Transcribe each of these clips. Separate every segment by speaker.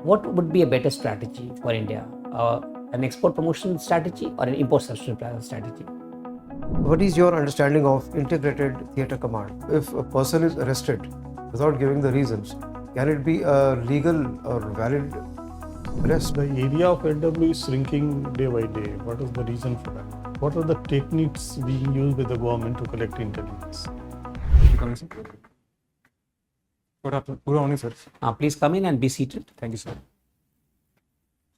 Speaker 1: what would be a better strategy for India? An export promotion strategy or an import substitution strategy?
Speaker 2: What is your understanding of integrated theatre command? If a person is arrested without giving the reasons, can it be a legal or valid arrest?
Speaker 3: The area of NW is shrinking day by day. What is the reason for that? What are the techniques being used by the government to collect intelligence?
Speaker 4: Good morning, sir.
Speaker 1: Please come in and be seated.
Speaker 4: Thank you, sir.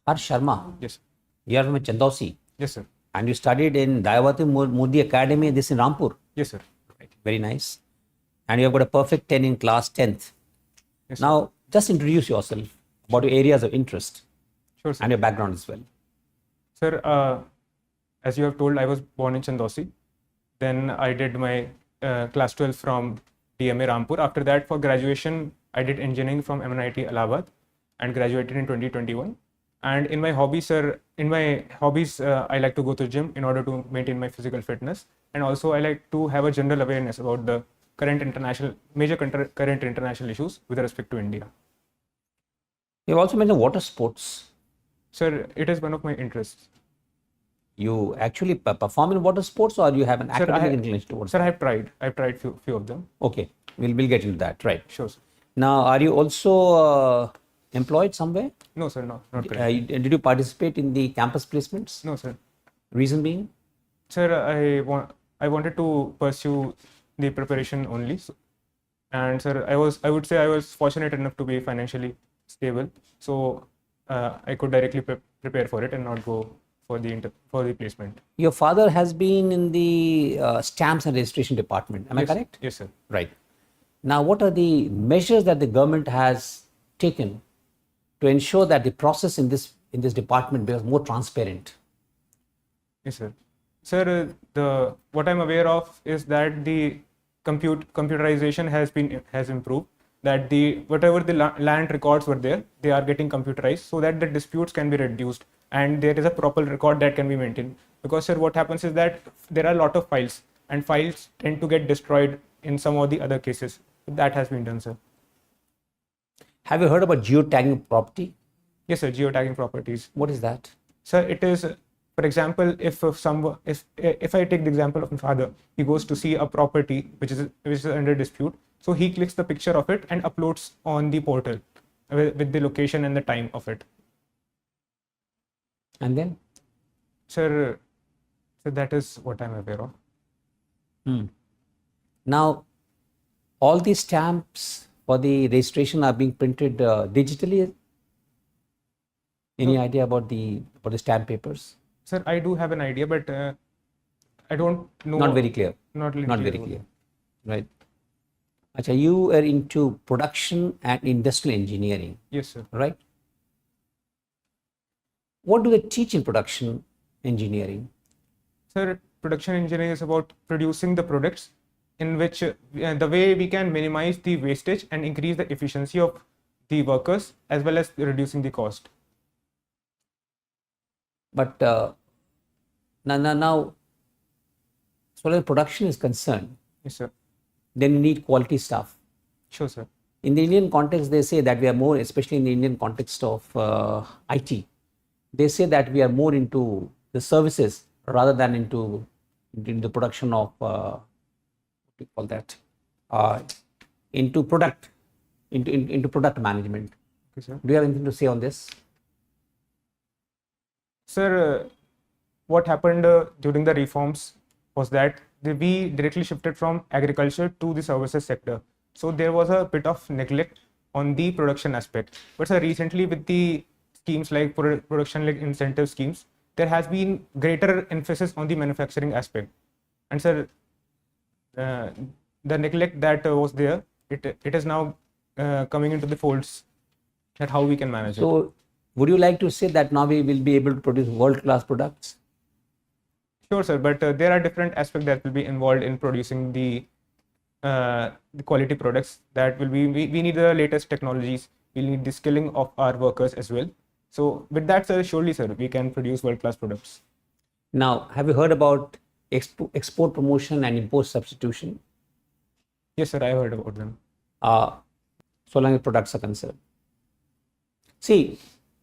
Speaker 1: Sharma,
Speaker 4: Yes.
Speaker 1: you are from Chandausi
Speaker 4: Yes, sir.
Speaker 1: and you studied in Dayawati Modi Academy, this in Rampur.
Speaker 4: Yes, sir.
Speaker 1: Right. Very nice. And you have got a perfect 10 in class 10th.
Speaker 4: Yes,
Speaker 1: Now, just introduce yourself about your areas of interest
Speaker 4: sure, sir.
Speaker 1: and your background as well.
Speaker 4: Sir, as you have told, I was born in Chandausi. Then I did my class 12 from DMA Rampur. After that, for graduation, I did engineering from MNIT Allahabad and graduated in 2021. And in my hobbies, sir, I like to go to the gym in order to maintain my physical fitness. And also, I like to have a general awareness about the current international issues with respect to India.
Speaker 1: You have also mentioned water sports.
Speaker 4: Sir, it is one of my interests.
Speaker 1: You actually perform in water sports, or you have an academic inclination towards
Speaker 4: Sir, I've tried few of them.
Speaker 1: Okay, we'll get into that, right?
Speaker 4: Sure, sir.
Speaker 1: Now, are you also employed somewhere?
Speaker 4: No, sir, not currently.
Speaker 1: Did you participate in the campus placements?
Speaker 4: No, sir.
Speaker 1: Reason being?
Speaker 4: Sir, I wanted to pursue the preparation only. And sir, I would say I was fortunate enough to be financially stable. So I could directly prepare for it and not go for the placement.
Speaker 1: Your father has been in the stamps and registration department. Am I correct?
Speaker 4: Yes, sir.
Speaker 1: Right. Now, what are the measures that the government has taken to ensure that the process in this department becomes more transparent?
Speaker 4: Yes, sir. Sir, what I'm aware of is that the computerization has improved. That whatever the land records were there, they are getting computerized so that the disputes can be reduced and there is a proper record that can be maintained. Because sir, what happens is that there are a lot of files and files tend to get destroyed in some of the other cases. That has been done, sir.
Speaker 1: Have you heard about geotagging property?
Speaker 4: Yes, sir. Geotagging properties.
Speaker 1: What is that?
Speaker 4: Sir, it is, for example, if I take the example of my father, he goes to see a property which is under dispute. So he clicks the picture of it and uploads on the portal with the location and the time of it.
Speaker 1: And then?
Speaker 4: Sir, so that is what I'm aware of.
Speaker 1: Now, all these stamps for the registration are being printed digitally. Any idea about the stamp papers?
Speaker 4: Sir, I do have an idea, but I don't know.
Speaker 1: Not very clear.
Speaker 4: Not really
Speaker 1: very clear. Right. Achha, you are into production and industrial engineering.
Speaker 4: Yes, sir.
Speaker 1: Right. What do they teach in production engineering?
Speaker 4: Sir, production engineering is about producing the products in which the way we can minimize the wastage and increase the efficiency of the workers as well as reducing the cost.
Speaker 1: But now, as far as production is concerned,
Speaker 4: yes, sir.
Speaker 1: Then you need quality staff.
Speaker 4: Sure, sir.
Speaker 1: In the Indian context, they say that we are more, especially in the Indian context of IT, they say that we are more into the services rather than into the production of, what do you call that, into product management.
Speaker 4: Okay, sir.
Speaker 1: Do you have anything to say on this?
Speaker 4: Sir, what happened during the reforms was that we directly shifted from agriculture to the services sector. So there was a bit of neglect on the production aspect. But sir, recently with the schemes like production like incentive schemes, there has been greater emphasis on the manufacturing aspect. And sir, the neglect that was there, it is now coming into the folds that how we can manage it.
Speaker 1: So, would you like to say that now we will be able to produce world-class products?
Speaker 4: Sure, sir, but there are different aspects that will be involved in producing the quality products. That will be, we need the latest technologies, we need the skilling of our workers as well. So with that, sir, surely, sir, we can produce world-class products.
Speaker 1: Now, have you heard about export promotion and import substitution?
Speaker 4: Yes, sir, I heard about them.
Speaker 1: So long as products are concerned. See,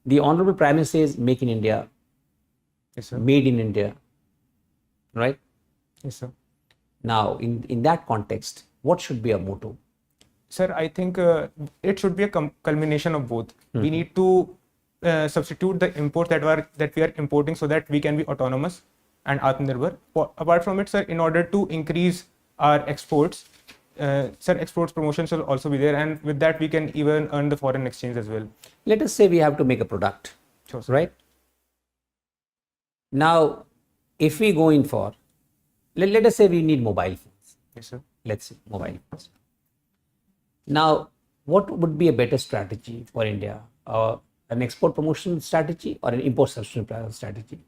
Speaker 1: the Honorable Prime Minister says make in India,
Speaker 4: Yes, sir.
Speaker 1: made in India, right?
Speaker 4: Yes, sir.
Speaker 1: Now, in that context, what should be our motto?
Speaker 4: Sir, I think it should be a culmination of both. We need to substitute the imports that we are importing so that we can be autonomous and Atmanirbhar. Apart from it, sir, in order to increase our exports, sir, exports promotions will also be there, and with that we can even earn the foreign exchange as well.
Speaker 1: Let us say we have to make a product,
Speaker 4: Sure, sir.
Speaker 1: right? Now, if we go in for, let us say we need mobile phones.
Speaker 4: Yes, sir.
Speaker 1: Let's say mobile phones. Now, what would be a better strategy for India? An export promotion strategy or an import substitution strategy?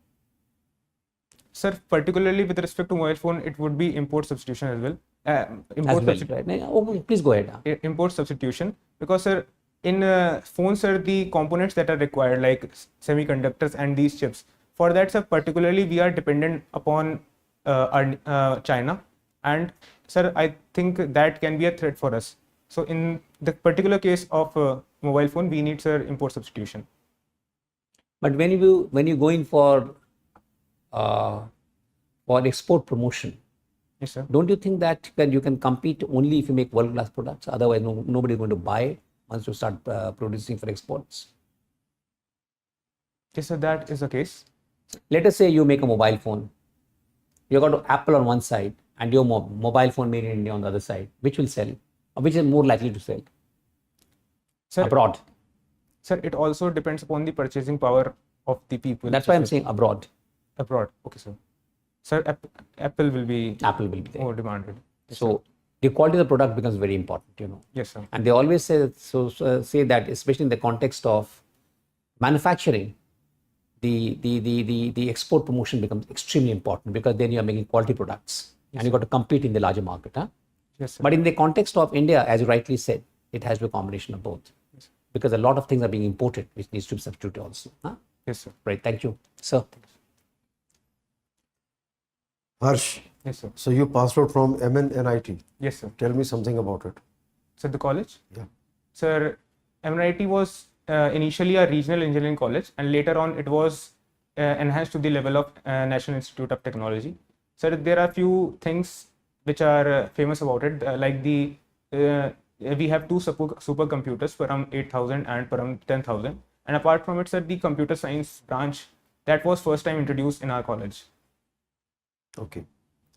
Speaker 4: Sir, particularly with respect to mobile phone, it would be import substitution as well.
Speaker 1: Right? Okay, please go ahead.
Speaker 4: Import substitution, because sir, in phones, sir, the components that are required like semiconductors and these chips, for that, sir, particularly we are dependent upon China, and sir, I think that can be a threat for us. So in the particular case of mobile phone, we need, sir, import substitution.
Speaker 1: But when you go in for export promotion,
Speaker 4: Yes, sir.
Speaker 1: don't you think that you can compete only if you make world-class products? Otherwise, nobody is going to buy it once you start producing for exports.
Speaker 4: Yes, sir, that is the case.
Speaker 1: Let us say you make a mobile phone. You got Apple on one side and your mobile phone made in India on the other side. Which will sell? Or which is more likely to sell?
Speaker 4: Sir,
Speaker 1: Abroad.
Speaker 4: Sir, it also depends upon the purchasing power of the people.
Speaker 1: That's why I'm saying abroad.
Speaker 4: Abroad. Okay, sir. Sir, Apple will be
Speaker 1: there.
Speaker 4: more demanded. Yes,
Speaker 1: So the quality of the product becomes very important,
Speaker 4: Yes, sir.
Speaker 1: And they always say that, especially in the context of manufacturing, the export promotion becomes extremely important, because then you are making quality products and you got to compete in the larger market. Huh?
Speaker 4: Yes, sir.
Speaker 1: But in the context of India, as you rightly said, it has to be a combination of both, because a lot of things are being imported, which needs to be substituted also. Huh?
Speaker 4: Yes, sir.
Speaker 1: Right. Thank you, sir.
Speaker 2: Harsh,
Speaker 4: Yes, sir.
Speaker 2: so you passed out from MNNIT.
Speaker 4: Yes, sir.
Speaker 2: Tell me something about it.
Speaker 4: Sir, the college?
Speaker 2: Yeah.
Speaker 4: Sir, MNIT was initially a regional engineering college, and later on it was enhanced to the level of National Institute of Technology. Sir, there are few things which are famous about it, like we have two supercomputers, Param 8000 and Param 10,000. And apart from it, sir, the computer science branch, that was first time introduced in our college.
Speaker 2: Okay.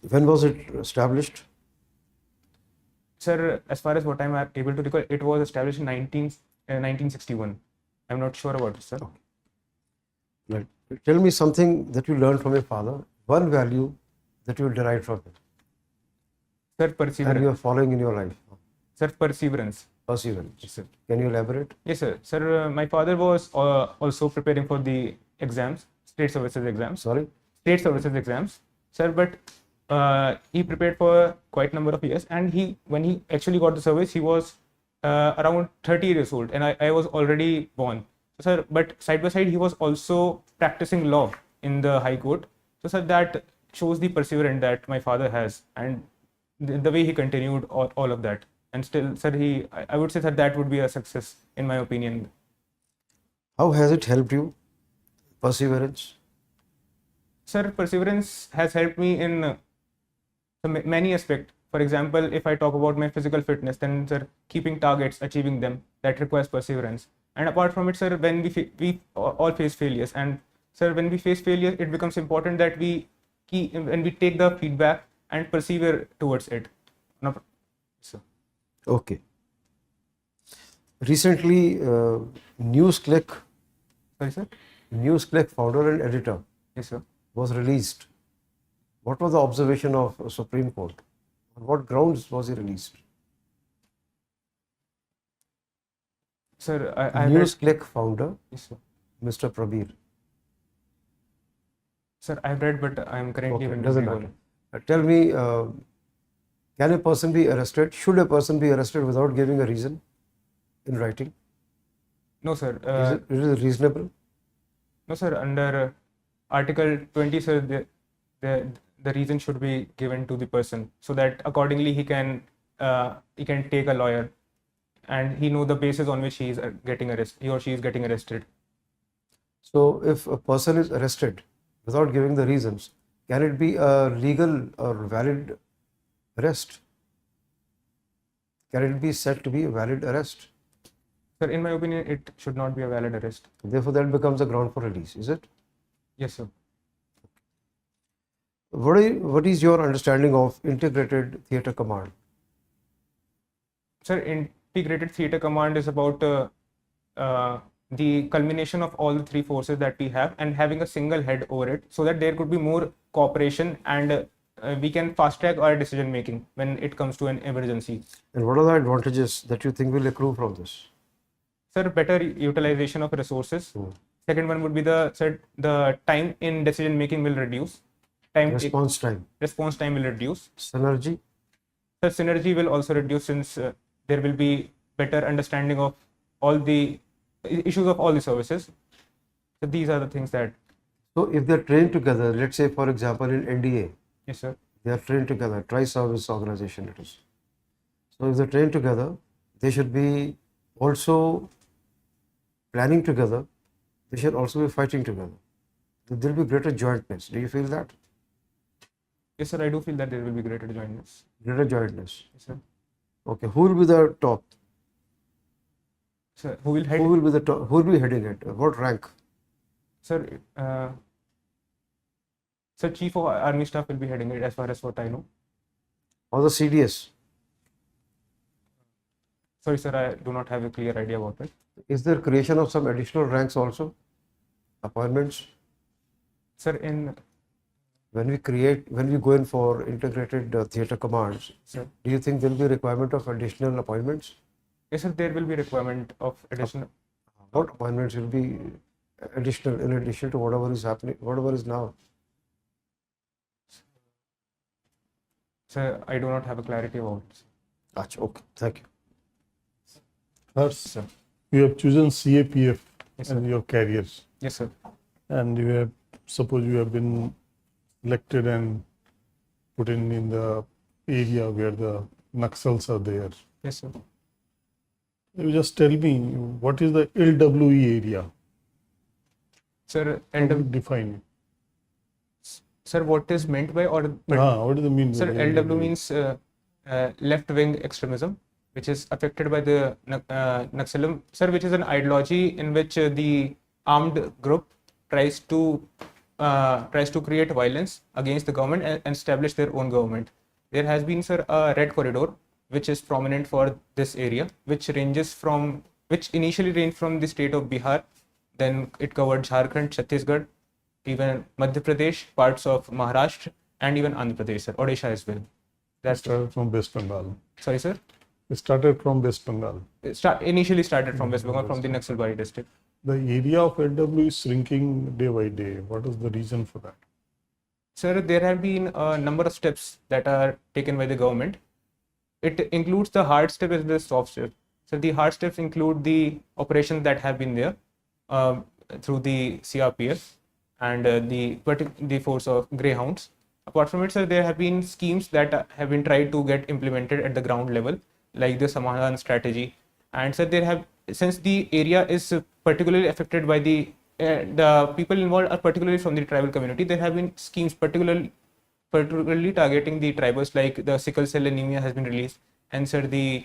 Speaker 2: When was it established?
Speaker 4: Sir, as far as what I'm able to recall, it was established in 1961. I'm not sure about it, sir.
Speaker 2: Okay. Right. Tell me something that you learned from your father, one value that you derived from him
Speaker 4: Sir,
Speaker 2: and you
Speaker 4: perseverance.
Speaker 2: are following in your life.
Speaker 4: Sir, perseverance.
Speaker 2: Perseverance.
Speaker 4: Yes, sir.
Speaker 2: Can you elaborate?
Speaker 4: Yes, sir. Sir, my father was also preparing for the exams, state services exams.
Speaker 2: Sorry?
Speaker 4: State services exams, sir, but he prepared for quite a number of years, and when he actually got the service, he was around 30 years old, and I was already born. So, sir, but side by side, he was also practicing law in the High Court. So, sir, that shows the perseverance that my father has, and the way he continued all of that. And still, sir, I would say that would be a success, in my opinion.
Speaker 2: How has it helped you? Perseverance?
Speaker 4: Sir, perseverance has helped me in many aspects. For example, if I talk about my physical fitness, then, sir, keeping targets, achieving them, that requires perseverance. And apart from it, sir, when we all face failures, and sir, when we face failure, it becomes important that when we take the feedback and persevere towards it. No, sir.
Speaker 2: Okay. Recently, NewsClick,
Speaker 4: Sorry, sir.
Speaker 2: NewsClick founder and editor
Speaker 4: Yes, sir.
Speaker 2: was released. What was the observation of Supreme Court? On what grounds was he released?
Speaker 4: Sir, I read.
Speaker 2: NewsClick founder,
Speaker 4: Yes, sir.
Speaker 2: Mr. Prabir.
Speaker 4: Sir, I've read, but I'm currently
Speaker 2: Okay,
Speaker 4: in
Speaker 2: doesn't
Speaker 4: Google.
Speaker 2: matter. Tell me, can a person be arrested? Should a person be arrested without giving a reason in writing?
Speaker 4: No, sir.
Speaker 2: Is it reasonable?
Speaker 4: No, sir. Under Article 20, sir, the reason should be given to the person, so that accordingly he can take a lawyer and he know the basis on which he is getting arrested, he or she is getting arrested.
Speaker 2: So if a person is arrested without giving the reasons, can it be a legal or valid arrest? Can it be said to be a valid arrest?
Speaker 4: Sir, in my opinion, it should not be a valid arrest.
Speaker 2: Therefore, that becomes a ground for release, is it?
Speaker 4: Yes, sir.
Speaker 2: What is your understanding of integrated theatre command?
Speaker 4: Sir, integrated theatre command is about the culmination of all the three forces that we have and having a single head over it, so that there could be more cooperation and we can fast track our decision making when it comes to an emergency.
Speaker 2: And what are the advantages that you think will accrue from this?
Speaker 4: Sir, better utilization of resources. Second one would be the time in decision making will reduce.
Speaker 2: Response time.
Speaker 4: Response time will reduce.
Speaker 2: Synergy.
Speaker 4: Sir, synergy will also reduce, since there will be better understanding of all the issues of all the services. So these are the things that.
Speaker 2: So if they're trained together, let's say for example in NDA,
Speaker 4: Yes, sir.
Speaker 2: they are trained together, tri-service organization it is. So if they're trained together, they should be also planning together, they should also be fighting together. There will be greater jointness. Do you feel that?
Speaker 4: Yes, sir. I do feel that there will be greater jointness.
Speaker 2: Greater jointness.
Speaker 4: Yes, sir.
Speaker 2: Okay. Who will be the top?
Speaker 4: Sir, who will head?
Speaker 2: Who will be the top? Who will be heading it? What rank?
Speaker 4: Sir, Sir, Chief of Army Staff will be heading it, as far as what I know.
Speaker 2: Or the CDS?
Speaker 4: Sorry, sir, I do not have a clear idea about it.
Speaker 2: Is there creation of some additional ranks also? Appointments?
Speaker 4: Sir,
Speaker 2: When we go in for integrated theatre commands,
Speaker 4: sir.
Speaker 2: Do you think there will be requirement of additional appointments?
Speaker 4: Yes, sir, there will be requirement of additional.
Speaker 2: What appointments will be additional in addition to whatever is happening, whatever is now?
Speaker 4: Sir, I do not have a clarity about it.
Speaker 2: Achha, okay, thank you.
Speaker 3: First, you have chosen CAPF
Speaker 4: Yes,
Speaker 3: as
Speaker 4: sir.
Speaker 3: your career,
Speaker 4: Yes, sir.
Speaker 3: and suppose you have been elected and put in the area where the Naxals are there.
Speaker 4: Yes, sir.
Speaker 3: You just tell me, what is the LWE area?
Speaker 4: Sir,
Speaker 3: How do you
Speaker 4: LW,
Speaker 3: define it?
Speaker 4: sir, what is meant by or?
Speaker 3: What does it mean?
Speaker 4: Sir,
Speaker 3: by
Speaker 4: LW means left-wing extremism, which is affected by the Naxalism, sir, which is an ideology in which the armed group tries to create violence against the government and establish their own government. There has been, sir, a red corridor which is prominent for this area, which initially ranged from the state of Bihar, then it covered Jharkhand, Chhattisgarh, even Madhya Pradesh, parts of Maharashtra, and even Andhra Pradesh, sir, Odisha as well. That's
Speaker 3: started from West Bengal.
Speaker 4: sorry, sir.
Speaker 3: It started from West Bengal.
Speaker 4: Initially started from West Bengal, from the Naxalbari district.
Speaker 3: The area of LW is shrinking day by day. What is the reason for that?
Speaker 4: Sir, there have been a number of steps that are taken by the government. It includes the hard step as well as soft step. So the hard steps include the operations that have been there through the CRPF and the force of Greyhounds. Apart from it, sir, there have been schemes that have been tried to get implemented at the ground level, like the Samadhan strategy. And sir, since the area is particularly affected by the people involved are particularly from the tribal community, there have been schemes particularly targeting the tribals, like the sickle cell anemia has been released, and sir, there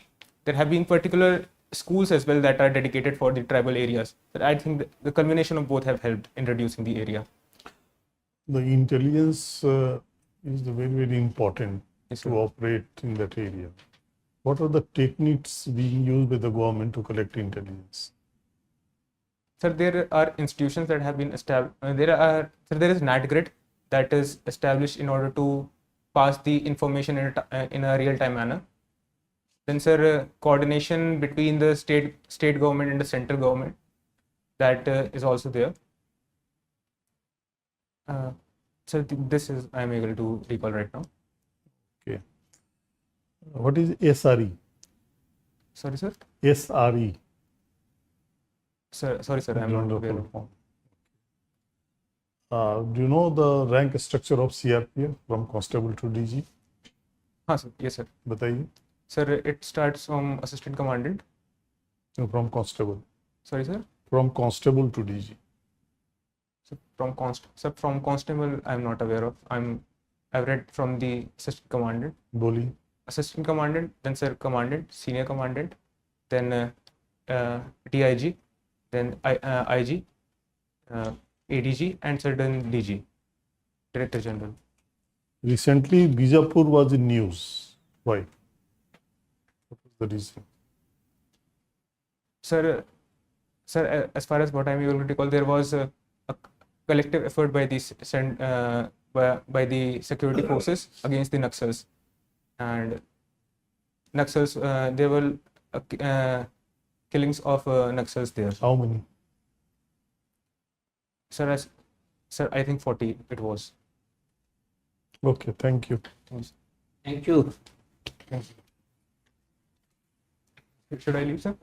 Speaker 4: have been particular schools as well that are dedicated for the tribal areas. But I think the culmination of both have helped in reducing the area.
Speaker 3: The intelligence is very, very important
Speaker 4: Yes,
Speaker 3: to
Speaker 4: sir.
Speaker 3: operate in that area. What are the techniques being used by the government to collect intelligence?
Speaker 4: Sir, there are institutions that have been established. There is NatGrid that is established in order to pass the information in a real-time manner. Then, sir, coordination between the state government and the central government, that is also there. So this is I am able to recall right now.
Speaker 3: Okay. What is SRE?
Speaker 4: Sorry, sir.
Speaker 3: SRE.
Speaker 4: Sorry, sir. I am not aware of.
Speaker 3: Do you know the rank structure of CRPF from constable to DG?
Speaker 4: हाँ, sir. Yes, sir.
Speaker 3: बताइए.
Speaker 4: Sir, it starts from assistant commandant,
Speaker 3: No, from constable.
Speaker 4: Sorry, sir.
Speaker 3: From constable to DG.
Speaker 4: So from constable, I'm not aware of. I've read from the assistant commandant,
Speaker 3: Boli.
Speaker 4: assistant commandant, then sir commandant, senior commandant, then DIG, then IG, ADG, and sir then DG, Director General.
Speaker 3: Recently, Bijapur was in news. Why? What was the reason?
Speaker 4: Sir, as far as what I'm able to recall, there was a collective effort by the security forces against the Naxals, and Naxals, there were killings of Naxals there.
Speaker 3: How many?
Speaker 4: Sir, I think 40 it was.
Speaker 3: Okay, thank you.
Speaker 1: Thank you.
Speaker 4: Should I leave, sir?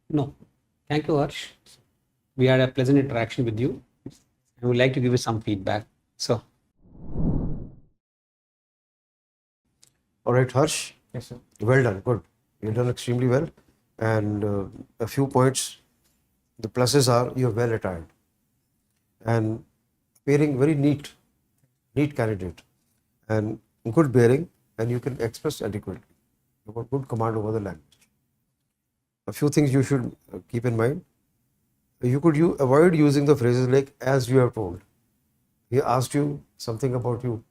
Speaker 1: No, thank you, Harsh. We had a pleasant interaction with you. I would like to give you some feedback. So,
Speaker 2: All right, Harsh.
Speaker 4: Yes, sir.
Speaker 2: Well done. Good. You've done extremely well. And a few points. The pluses are you're well attired and appearing very neat candidate and good bearing, and you can express adequately. You've got good command over the language. A few things you should keep in mind. You avoid using the phrases like "as you have told." He asked you something about you.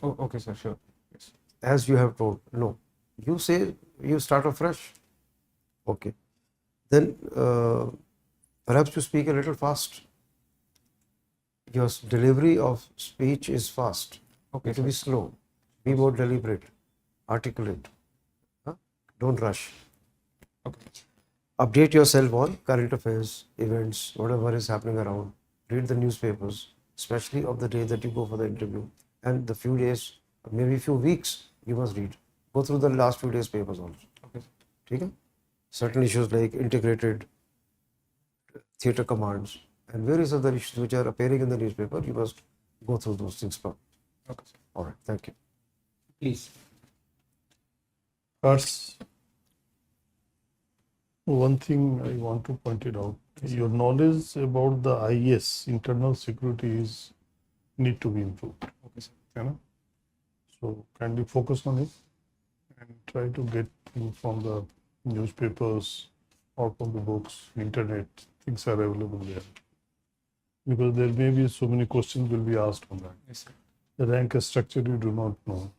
Speaker 4: Oh, okay, sir. Sure. Yes.
Speaker 2: As you have told. No. You say you start afresh. Okay. Then perhaps you speak a little fast. Your delivery of speech is fast.
Speaker 4: Okay,
Speaker 2: To be
Speaker 4: sir.
Speaker 2: slow. Be more deliberate. Articulate. Huh? Don't rush.
Speaker 4: Okay.
Speaker 2: Update yourself on current affairs, events, whatever is happening around. Read the newspapers, especially of the day that you go for the interview. And the few days, maybe few weeks, you must read. Go through the last few days' papers also.
Speaker 4: Okay, sir.
Speaker 2: Okay? Certain issues like integrated theatre commands and various other issues which are appearing in the newspaper, you must go through those things.
Speaker 4: Okay, sir.
Speaker 2: All right, thank you.
Speaker 1: please.
Speaker 3: First, one thing I want to point it out, your knowledge about the IS, internal security, is need to be improved.
Speaker 4: Okay, sir.
Speaker 3: You know? So kindly focus on it and try to get things from the newspapers or from the books, internet, things are available there. Because there may be so many questions will be asked on that.
Speaker 4: Yes, sir.
Speaker 3: The rank structure you do not know.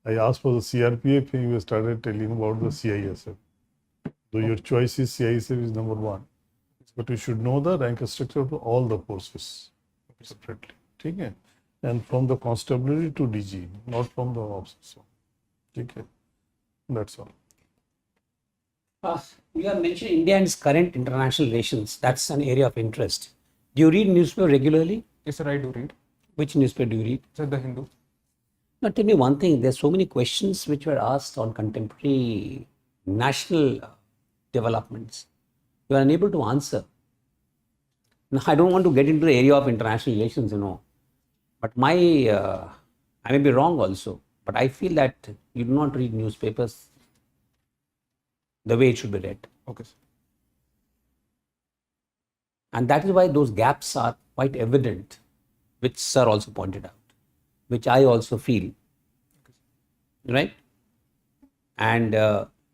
Speaker 3: I asked for the CRPF and you started telling about the CISF. So your choice is CISF is number one. But you should know the rank structure of all the forces separately. Okay? And from the constabulary to DG, not from the officer. Okay? That's all.
Speaker 1: You have mentioned India and its current international relations. That's an area of interest. Do you read newspaper regularly?
Speaker 4: Yes, sir. I do read.
Speaker 1: Which newspaper do you read?
Speaker 4: Sir, The Hindu.
Speaker 1: Now, tell me one thing. There's so many questions which were asked on contemporary national developments. You are unable to answer. Now, I don't want to get into the area of international relations, but I may be wrong also, but I feel that you do not read newspapers the way it should be read.
Speaker 4: Okay, sir.
Speaker 1: And that is why those gaps are quite evident, which sir also pointed out, which I also feel, right? And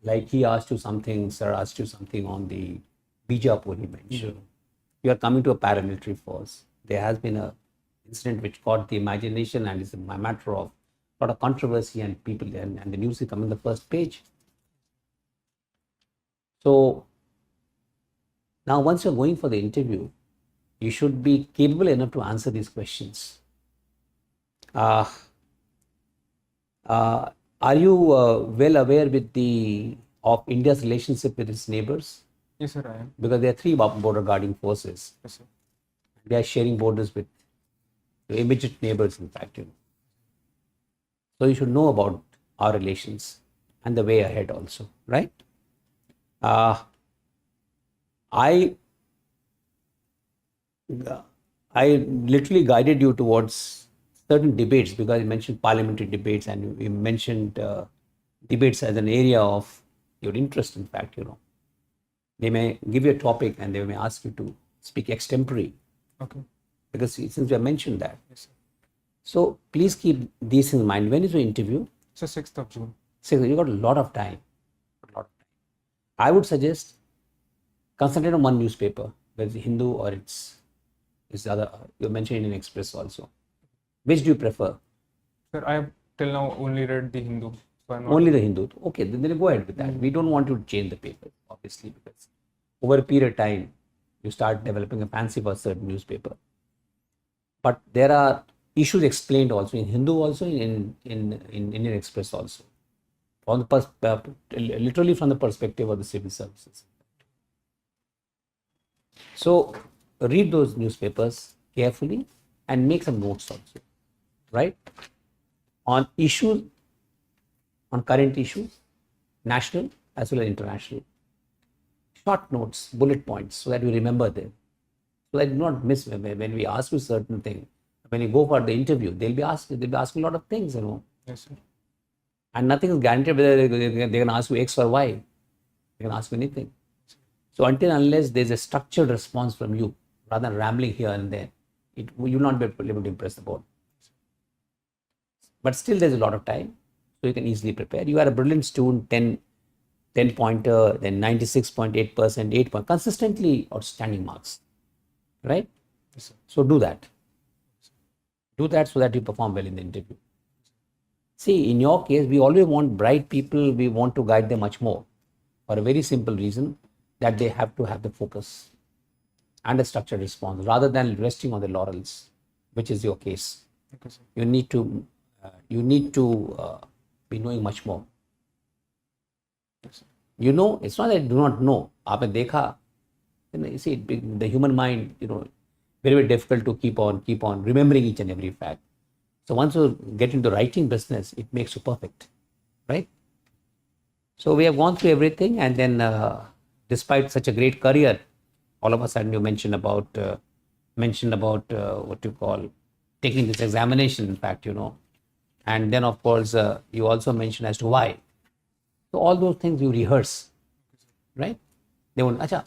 Speaker 1: like he asked you something, sir asked you something on the Bijapur he mentioned. You are coming to a paramilitary force. There has been a incident which caught the imagination and is a matter of a lot of controversy and people, and the news is coming on the first page. So now once you're going for the interview, you should be capable enough to answer these questions. Are you well aware of India's relationship with its neighbors?
Speaker 4: Yes, sir. I am.
Speaker 1: Because there are three border guarding forces.
Speaker 4: Yes, sir.
Speaker 1: They are sharing borders with the immediate neighbors, in fact. So you should know about our relations and the way ahead also, right? I literally guided you towards certain debates because you mentioned parliamentary debates and you mentioned debates as an area of your interest, in fact, They may give you a topic and they may ask you to speak extempore,
Speaker 4: Okay.
Speaker 1: because since we have mentioned that.
Speaker 4: Yes, sir.
Speaker 1: So please keep these in mind. When is your interview?
Speaker 4: So 6th of June.
Speaker 1: So you got a lot of time. I would suggest concentrate on one newspaper, whether it's Hindu or it's the other. You mentioned Indian Express also. Which do you prefer?
Speaker 4: Sir, I have till now only read the Hindu. So I'm not
Speaker 1: Only the Hindu. Okay, then go ahead with that. We don't want you to change the paper, obviously, because over a period of time, you start developing a fancy for a certain newspaper. But there are issues explained also in Hindu, also in Indian Express also, from the literally from the perspective of the civil services. So read those newspapers carefully and make some notes also, right? On issues, on current issues, national as well as international. Short notes, bullet points, so that you remember them. So that you do not miss when we ask you certain thing. When you go for the interview, they'll be asking a lot of things, you know.
Speaker 4: Yes, sir.
Speaker 1: And nothing is guaranteed whether they're going to ask you X or Y. They can ask you anything. So until unless there's a structured response from you, rather than rambling here and there, you will not be able to impress the board. But still there's a lot of time, so you can easily prepare. You are a brilliant student, 10 pointer, then 96.8%, 8 point, consistently outstanding marks, right?
Speaker 4: Yes, sir.
Speaker 1: So do that. Do that so that you perform well in the interview. See, in your case, we always want bright people, we want to guide them much more, for a very simple reason, that they have to have the focus and a structured response rather than resting on the laurels, which is your case.
Speaker 4: Okay, sir.
Speaker 1: You need to be knowing much more.
Speaker 4: Yes, sir.
Speaker 1: You know, it's not that you do not know. Aapne dekha, you see, the human mind, you know, very, very difficult to keep on remembering each and every fact. So once you get into writing business, it makes you perfect, right? So we have gone through everything, and then despite such a great career, all of a sudden you mentioned about what you call taking this examination, in fact, you know, and then of course you also mentioned as to why. So all those things you rehearse, right? They won't, acha,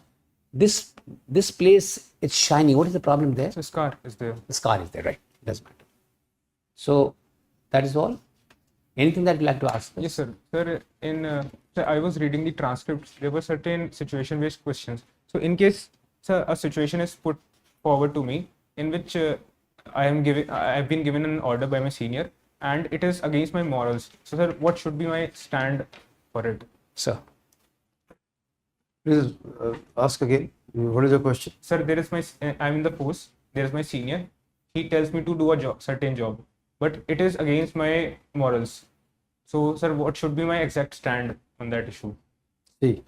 Speaker 1: this place, it's shining. What is the problem there?
Speaker 4: So scar is there.
Speaker 1: The scar is there, right? It doesn't matter. So that is all. Anything that you'd like to ask?
Speaker 4: Yes, sir. Sir, sir, I was reading the transcripts. There were certain situation-based questions. So, in case, sir, a situation is put forward to me in which I've been given an order by my senior, and it is against my morals. So, sir, what should be my stand for it?
Speaker 1: Sir.
Speaker 2: Please ask again. What is your question?
Speaker 4: Sir, I'm in the post. There is my senior. He tells me to do a certain job, but it is against my morals. So, sir, what should be my exact stand on that issue?
Speaker 2: See,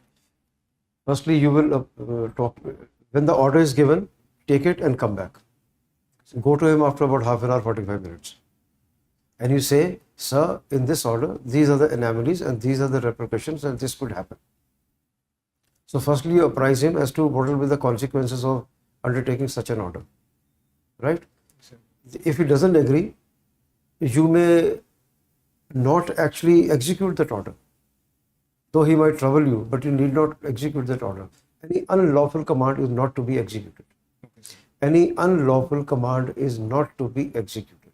Speaker 2: firstly, you will talk. When the order is given, take it and come back. Go to him after about half an hour, 45 minutes. And you say, sir, in this order, these are the anomalies and these are the repercussions and this could happen. So firstly, you apprise him as to what will be the consequences of undertaking such an order. Right?
Speaker 4: Sir.
Speaker 2: If he doesn't agree, you may not actually execute that order. Though he might trouble you, but you need not execute that order. Any unlawful command is not to be executed. Any unlawful command is not to be executed.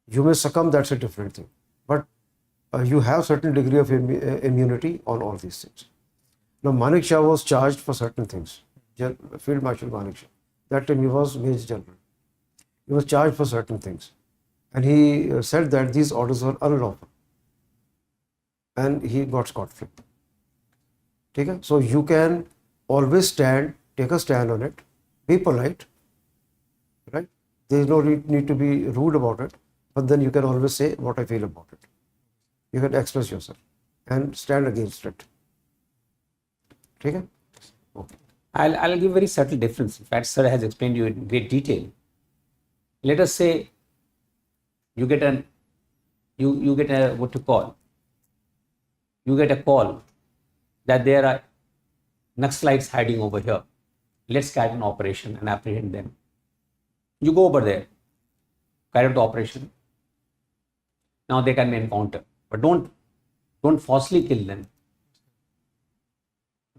Speaker 2: You may succumb, that's a different thing. But you have certain degree of immunity on all these things. Now, Manik Shah was charged for certain things. Field Marshal Manik Shah. That time he was Major General. He was charged for certain things. And he said that these orders were unlawful. And he got scot-free. Okay? So you can always take a stand on it, be polite, right? There is no need to be rude about it, but then you can always say what I feel about it. You can express yourself and stand against it. Okay? Okay.
Speaker 1: I'll give a very subtle difference. In fact, sir has explained to you in great detail. Let us say you get a call that there are Naxalites hiding over here. Let's carry an operation and apprehend them. You go over there, carry out the operation. Now they can be encountered, but don't falsely kill them.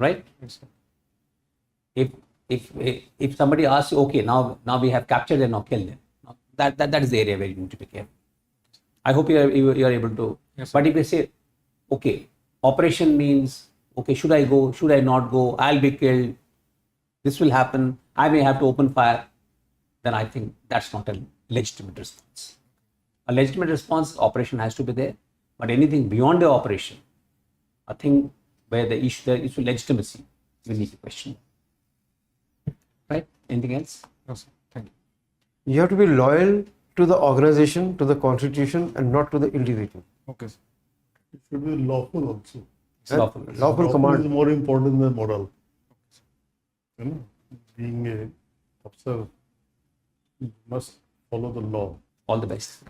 Speaker 1: right?
Speaker 4: Yes, sir.
Speaker 1: If somebody asks you, okay, now we have captured them, now kill them. Now, that is the area where you need to be careful. I hope you are able to.
Speaker 4: Yes,
Speaker 1: But if you say, okay, operation means, okay, should I go? Should I not go? I'll be killed. This will happen. I may have to open fire. Then I think that's not a legitimate response. A legitimate response, operation has to be there. But anything beyond the operation, I think where the issue legitimacy, we need to question. Right? Anything else?
Speaker 4: No, sir. Thank you.
Speaker 2: You have to be loyal to the organization, to the constitution, and not to the individual.
Speaker 4: Okay, sir.
Speaker 3: It should be lawful also.
Speaker 1: It's lawful.
Speaker 2: Lawful command.
Speaker 3: is more important than moral. You know, being a officer, you must follow the law.
Speaker 1: All the best.